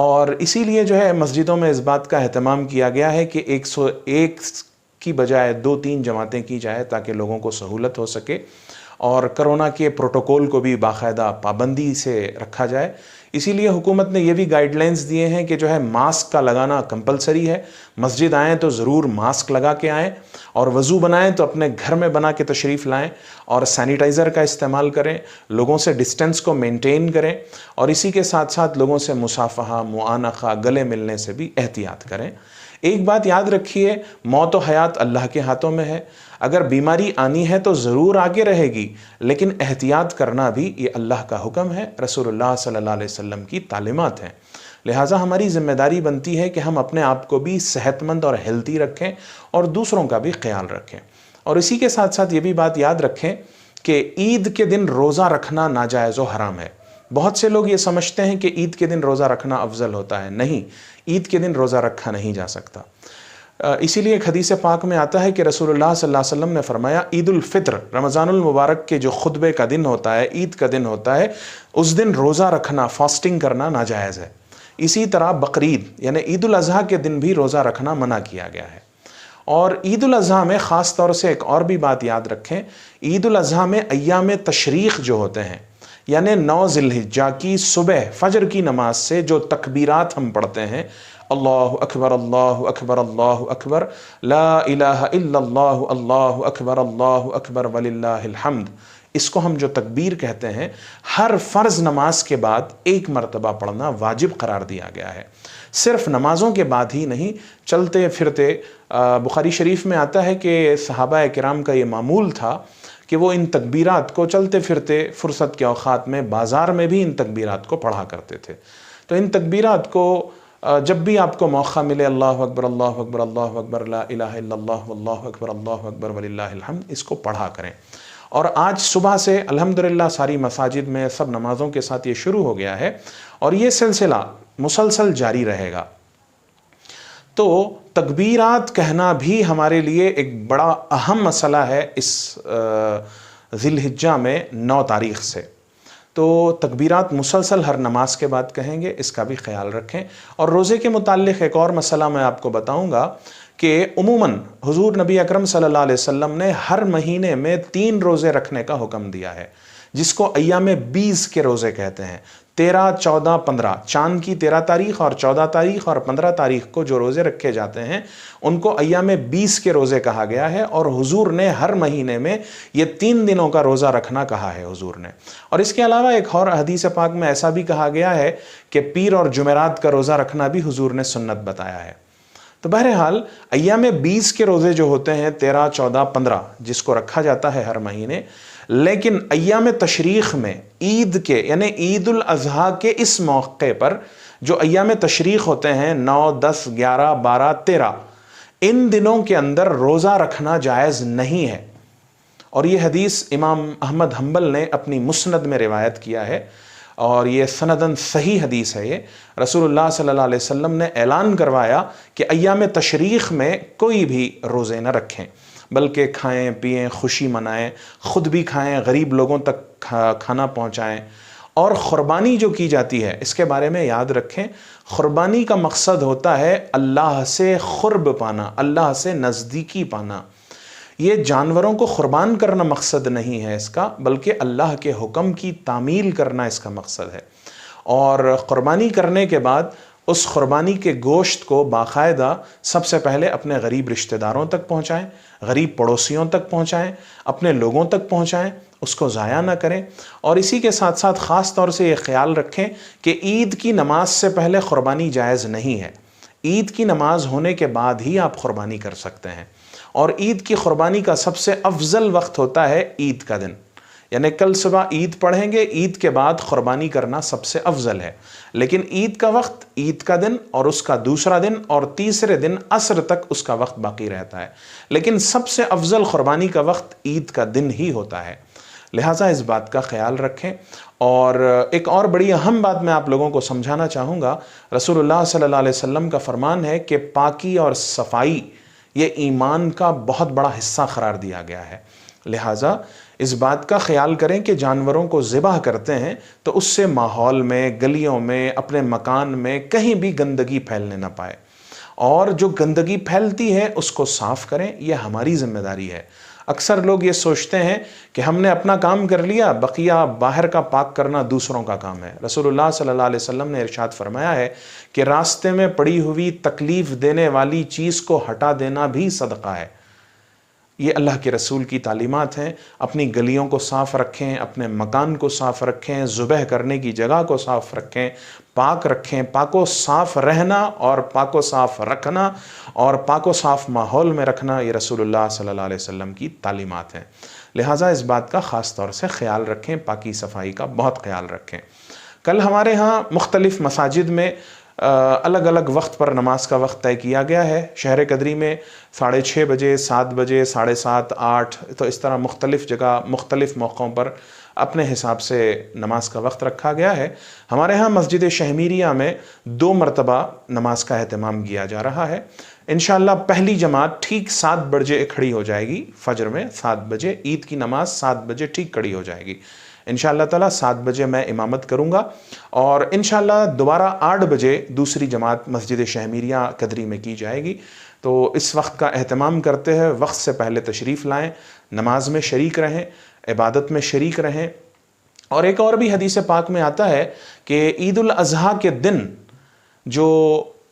اور اسی لیے جو ہے مسجدوں میں اس بات کا اہتمام کیا گیا ہے کہ 101 کی بجائے 2-3 جماعتیں کی جائے تاکہ لوگوں کو سہولت ہو سکے، اور کرونا کے پروٹوکول کو بھی باقاعدہ پابندی سے رکھا جائے۔ اسی لیے حکومت نے یہ بھی گائیڈ لائنز دیے ہیں کہ جو ہے ماسک کا لگانا کمپلسری ہے، مسجد آئیں تو ضرور ماسک لگا کے آئیں، اور وضو بنائیں تو اپنے گھر میں بنا کے تشریف لائیں، اور سینیٹائزر کا استعمال کریں، لوگوں سے ڈسٹنس کو مینٹین کریں، اور اسی کے ساتھ ساتھ لوگوں سے مصافحہ، معانقہ، گلے ملنے سے بھی احتیاط کریں۔ ایک بات یاد رکھیے، موت و حیات اللہ کے ہاتھوں میں ہے۔ اگر بیماری آنی ہے تو ضرور آگے رہے گی، لیکن احتیاط کرنا بھی یہ اللہ کا حکم ہے، رسول اللہ صلی اللہ علیہ وسلم کی تعلیمات ہیں۔ لہٰذا ہماری ذمہ داری بنتی ہے کہ ہم اپنے آپ کو بھی صحت مند اور ہیلتھی رکھیں، اور دوسروں کا بھی خیال رکھیں۔ اور اسی کے ساتھ ساتھ یہ بھی بات یاد رکھیں کہ عید کے دن روزہ رکھنا ناجائز و حرام ہے۔ بہت سے لوگ یہ سمجھتے ہیں کہ عید کے دن روزہ رکھنا افضل ہوتا ہے۔ نہیں، عید کے دن روزہ رکھا نہیں جا سکتا۔ اسی لیے ایک حدیث پاک میں آتا ہے کہ رسول اللہ صلی اللہ علیہ وسلم نے فرمایا، عید الفطر، رمضان المبارک کے جو خطبے کا دن ہوتا ہے، عید کا دن ہوتا ہے، اس دن روزہ رکھنا، فاسٹنگ کرنا ناجائز ہے۔ اسی طرح بقرعید یعنی عید الاضحیٰ کے دن بھی روزہ رکھنا منع کیا گیا ہے۔ اور عید الاضحیٰ میں خاص طور سے ایک اور بھی بات یاد رکھیں، عید الاضحیٰ میں ایام تشریق جو ہوتے ہیں، یعنی 9 ذی الحجہ کی صبح فجر کی نماز سے جو تکبیرات ہم پڑھتے ہیں، اللہ اکبر اللہ اکبر اللہ اکبر، لا الہ الا اللہ اللہ اکبر وللہ الحمد، اس کو ہم جو تکبیر کہتے ہیں، ہر فرض نماز کے بعد 1 مرتبہ پڑھنا واجب قرار دیا گیا ہے۔ صرف نمازوں کے بعد ہی نہیں، چلتے پھرتے، بخاری شریف میں آتا ہے کہ صحابہ کرام کا یہ معمول تھا کہ وہ ان تکبیرات کو چلتے پھرتے فرصت کے اوقات میں بازار میں بھی ان تکبیرات کو پڑھا کرتے تھے۔ تو ان تکبیرات کو جب بھی آپ کو موقع ملے، اللہ اکبر اللہ اکبر اللہ اکبر، لا الہ الا اللہ واللہ اکبر وللہ الحمد، اس کو پڑھا کریں۔ اور آج صبح سے الحمدللہ ساری مساجد میں سب نمازوں کے ساتھ یہ شروع ہو گیا ہے، اور یہ سلسلہ مسلسل جاری رہے گا۔ تو تکبیرات کہنا بھی ہمارے لیے ایک بڑا اہم مسئلہ ہے اس ذی الحجہ میں 9 تاریخ سے۔ تو تکبیرات مسلسل ہر نماز کے بعد کہیں گے، اس کا بھی خیال رکھیں۔ اور روزے کے متعلق ایک اور مسئلہ میں آپ کو بتاؤں گا کہ عموماً حضور نبی اکرم صلی اللہ علیہ وسلم نے ہر مہینے میں 3 روزے رکھنے کا حکم دیا ہے، جس کو ایام 20 کے روزے کہتے ہیں۔ 13، 14، 15، چاند کی 13 تاریخ اور 14 تاریخ اور 15 تاریخ کو جو روزے رکھے جاتے ہیں ان کو ایام 20 کے روزے کہا گیا ہے، اور حضور نے ہر مہینے میں یہ 3 دنوں کا روزہ رکھنا کہا ہے حضور نے۔ اور اس کے علاوہ ایک اور حدیث پاک میں ایسا بھی کہا گیا ہے کہ پیر اور جمعرات کا روزہ رکھنا بھی حضور نے سنت بتایا ہے۔ تو بہرحال ایام 20 کے روزے جو ہوتے ہیں 13، 14، 15، جس کو رکھا جاتا ہے ہر مہینے، لیکن ایام تشریق میں عید کے یعنی عید الاضحیٰ کے اس موقع پر جو ایام تشریق ہوتے ہیں 9، 10، 11، 12، 13، ان دنوں کے اندر روزہ رکھنا جائز نہیں ہے۔ اور یہ حدیث امام احمد حنبل نے اپنی مسند میں روایت کیا ہے، اور یہ سندن صحیح حدیث ہے۔ یہ رسول اللہ صلی اللہ علیہ وسلم نے اعلان کروایا کہ ایام تشریق میں کوئی بھی روزے نہ رکھیں، بلکہ کھائیں پیئیں، خوشی منائیں، خود بھی کھائیں، غریب لوگوں تک کھانا پہنچائیں۔ اور قربانی جو کی جاتی ہے اس کے بارے میں یاد رکھیں، قربانی کا مقصد ہوتا ہے اللہ سے قرب پانا، اللہ سے نزدیکی پانا۔ یہ جانوروں کو قربان کرنا مقصد نہیں ہے اس کا، بلکہ اللہ کے حکم کی تعمیل کرنا اس کا مقصد ہے۔ اور قربانی کرنے کے بعد اس قربانی کے گوشت کو باقاعدہ سب سے پہلے اپنے غریب رشتہ داروں تک پہنچائیں، غریب پڑوسیوں تک پہنچائیں، اپنے لوگوں تک پہنچائیں، اس کو ضائع نہ کریں۔ اور اسی کے ساتھ ساتھ خاص طور سے یہ خیال رکھیں کہ عید کی نماز سے پہلے قربانی جائز نہیں ہے، عید کی نماز ہونے کے بعد ہی آپ قربانی کر سکتے ہیں۔ اور عید کی قربانی کا سب سے افضل وقت ہوتا ہے عید کا دن، یعنی کل صبح عید پڑھیں گے، عید کے بعد قربانی کرنا سب سے افضل ہے۔ لیکن عید کا وقت، عید کا دن اور اس کا دوسرا دن اور تیسرے دن عصر تک اس کا وقت باقی رہتا ہے، لیکن سب سے افضل قربانی کا وقت عید کا دن ہی ہوتا ہے۔ لہٰذا اس بات کا خیال رکھیں۔ اور ایک اور بڑی اہم بات میں آپ لوگوں کو سمجھانا چاہوں گا، رسول اللہ صلی اللہ علیہ وسلم کا فرمان ہے کہ پاکی اور صفائی یہ ایمان کا بہت بڑا حصہ قرار دیا گیا ہے۔ لہٰذا اس بات کا خیال کریں کہ جانوروں کو ذبح کرتے ہیں تو اس سے ماحول میں، گلیوں میں، اپنے مکان میں کہیں بھی گندگی پھیلنے نہ پائے، اور جو گندگی پھیلتی ہے اس کو صاف کریں، یہ ہماری ذمہ داری ہے۔ اکثر لوگ یہ سوچتے ہیں کہ ہم نے اپنا کام کر لیا، بقیہ باہر کا پاک کرنا دوسروں کا کام ہے۔ رسول اللہ صلی اللہ علیہ وسلم نے ارشاد فرمایا ہے کہ راستے میں پڑی ہوئی تکلیف دینے والی چیز کو ہٹا دینا بھی صدقہ ہے۔ یہ اللہ کے رسول کی تعلیمات ہیں۔ اپنی گلیوں کو صاف رکھیں، اپنے مکان کو صاف رکھیں، ذبح کرنے کی جگہ کو صاف رکھیں، پاک رکھیں۔ پاک و صاف رہنا اور پاک و صاف رکھنا اور پاک و صاف ماحول میں رکھنا، یہ رسول اللہ صلی اللہ علیہ وسلم کی تعلیمات ہیں۔ لہٰذا اس بات کا خاص طور سے خیال رکھیں، پاکی صفائی کا بہت خیال رکھیں۔ کل ہمارے ہاں مختلف مساجد میں الگ الگ وقت پر نماز کا وقت طے کیا گیا ہے۔ شہر قدری میں 6:30 بجے، 7 بجے، 7:30، 8، تو اس طرح مختلف جگہ مختلف موقعوں پر اپنے حساب سے نماز کا وقت رکھا گیا ہے۔ ہمارے ہاں مسجد شہمیریہ میں 2 مرتبہ نماز کا اہتمام کیا جا رہا ہے۔ انشاءاللہ پہلی جماعت ٹھیک 7 بجے کھڑی ہو جائے گی، فجر میں 7 بجے، عید کی نماز 7 بجے ٹھیک کھڑی ہو جائے گی۔ انشاءاللہ تعالیٰ 7 بجے میں امامت کروں گا، اور انشاءاللہ دوبارہ 8 بجے دوسری جماعت مسجد شہمیریہ قدری میں کی جائے گی۔ تو اس وقت کا اہتمام کرتے ہیں، وقت سے پہلے تشریف لائیں، نماز میں شریک رہیں، عبادت میں شریک رہیں۔ اور ایک اور بھی حدیث پاک میں آتا ہے کہ عید الاضحیٰ کے دن جو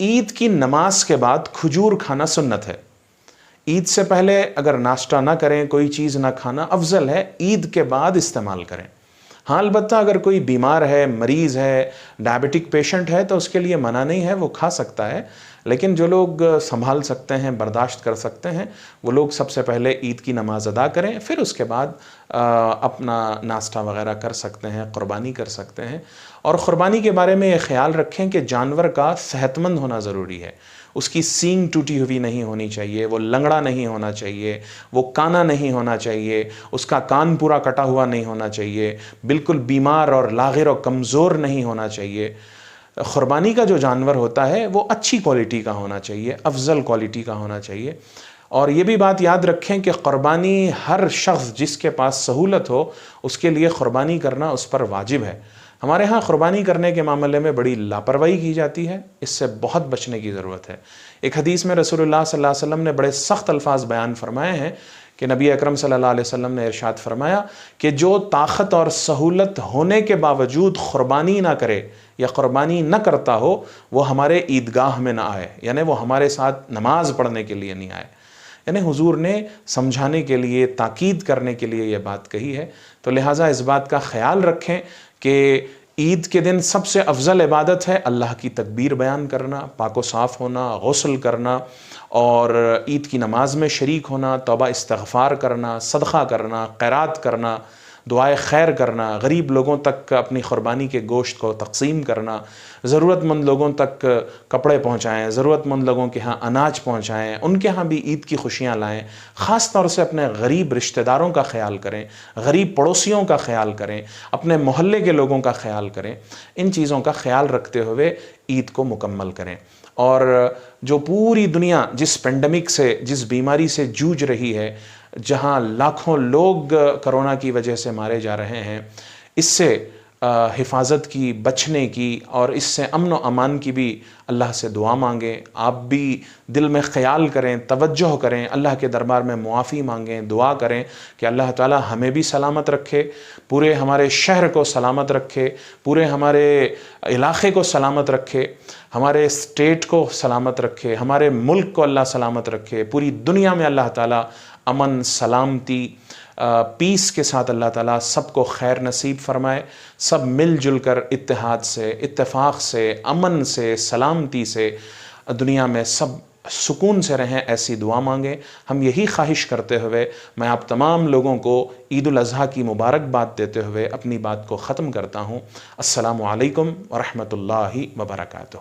عید کی نماز کے بعد کھجور کھانا سنت ہے۔ عید سے پہلے اگر ناشتہ نہ کریں، کوئی چیز نہ کھانا افضل ہے، عید کے بعد استعمال کریں۔ ہاں البتہ اگر کوئی بیمار ہے، مریض ہے، ڈائبٹک پیشنٹ ہے تو اس کے لیے منع نہیں ہے، وہ کھا سکتا ہے، لیکن جو لوگ سنبھال سکتے ہیں، برداشت کر سکتے ہیں، وہ لوگ سب سے پہلے عید کی نماز ادا کریں، پھر اس کے بعد اپنا ناشتہ وغیرہ کر سکتے ہیں، قربانی کر سکتے ہیں۔ اور قربانی کے بارے میں یہ خیال رکھیں کہ جانور کا صحت مند ہونا ضروری ہے۔ اس کی سینگ ٹوٹی ہوئی نہیں ہونی چاہیے، وہ لنگڑا نہیں ہونا چاہیے، وہ کانا نہیں ہونا چاہیے، اس کا کان پورا کٹا ہوا نہیں ہونا چاہیے، بالکل بیمار اور لاغر و کمزور نہیں ہونا چاہیے۔ قربانی کا جو جانور ہوتا ہے وہ اچھی کوالٹی کا ہونا چاہیے، افضل کوالٹی کا ہونا چاہیے۔ اور یہ بھی بات یاد رکھیں کہ قربانی ہر شخص جس کے پاس سہولت ہو اس کے لیے قربانی کرنا اس پر واجب ہے۔ ہمارے ہاں قربانی کرنے کے معاملے میں بڑی لاپرواہی کی جاتی ہے، اس سے بہت بچنے کی ضرورت ہے۔ ایک حدیث میں رسول اللہ صلی اللہ علیہ وسلم نے بڑے سخت الفاظ بیان فرمائے ہیں کہ نبی اکرم صلی اللہ علیہ وسلم نے ارشاد فرمایا کہ جو طاقت اور سہولت ہونے کے باوجود قربانی نہ کرے یا قربانی نہ کرتا ہو وہ ہمارے عیدگاہ میں نہ آئے، یعنی وہ ہمارے ساتھ نماز پڑھنے کے لیے نہیں آئے۔ یعنی حضور نے سمجھانے کے لیے، تاکید کرنے کے لیے یہ بات کہی ہے۔ تو لہٰذا اس بات کا خیال رکھیں کہ عید کے دن سب سے افضل عبادت ہے اللہ کی تکبیر بیان کرنا، پاک و صاف ہونا، غسل کرنا، اور عید کی نماز میں شریک ہونا، توبہ استغفار کرنا، صدقہ کرنا، خیرات کرنا، دعائے خیر کرنا، غریب لوگوں تک اپنی قربانی کے گوشت کو تقسیم کرنا، ضرورت مند لوگوں تک کپڑے پہنچائیں، ضرورت مند لوگوں کے ہاں اناج پہنچائیں، ان کے ہاں بھی عید کی خوشیاں لائیں۔ خاص طور سے اپنے غریب رشتہ داروں کا خیال کریں، غریب پڑوسیوں کا خیال کریں، اپنے محلے کے لوگوں کا خیال کریں۔ ان چیزوں کا خیال رکھتے ہوئے عید کو مکمل کریں۔ اور جو پوری دنیا جس پینڈیمک سے، جس بیماری سے جوجھ رہی ہے، جہاں لاکھوں لوگ کرونا کی وجہ سے مارے جا رہے ہیں، اس سے حفاظت کی، بچنے کی، اور اس سے امن و امان کی بھی اللہ سے دعا مانگیں۔ آپ بھی دل میں خیال کریں، توجہ کریں، اللہ کے دربار میں معافی مانگیں، دعا کریں کہ اللہ تعالی ہمیں بھی سلامت رکھے، پورے ہمارے شہر کو سلامت رکھے، پورے ہمارے علاقے کو سلامت رکھے، ہمارے اسٹیٹ کو سلامت رکھے، ہمارے ملک کو اللہ سلامت رکھے، پوری دنیا میں اللہ تعالی امن، سلامتی، پیس کے ساتھ اللہ تعالیٰ سب کو خیر نصیب فرمائے۔ سب مل جل کر اتحاد سے، اتفاق سے، امن سے، سلامتی سے دنیا میں سب سکون سے رہیں، ایسی دعا مانگیں۔ ہم یہی خواہش کرتے ہوئے میں آپ تمام لوگوں کو عید الاضحیٰ کی مبارکباد دیتے ہوئے اپنی بات کو ختم کرتا ہوں۔ السلام علیکم ورحمۃ اللہ وبرکاتہ۔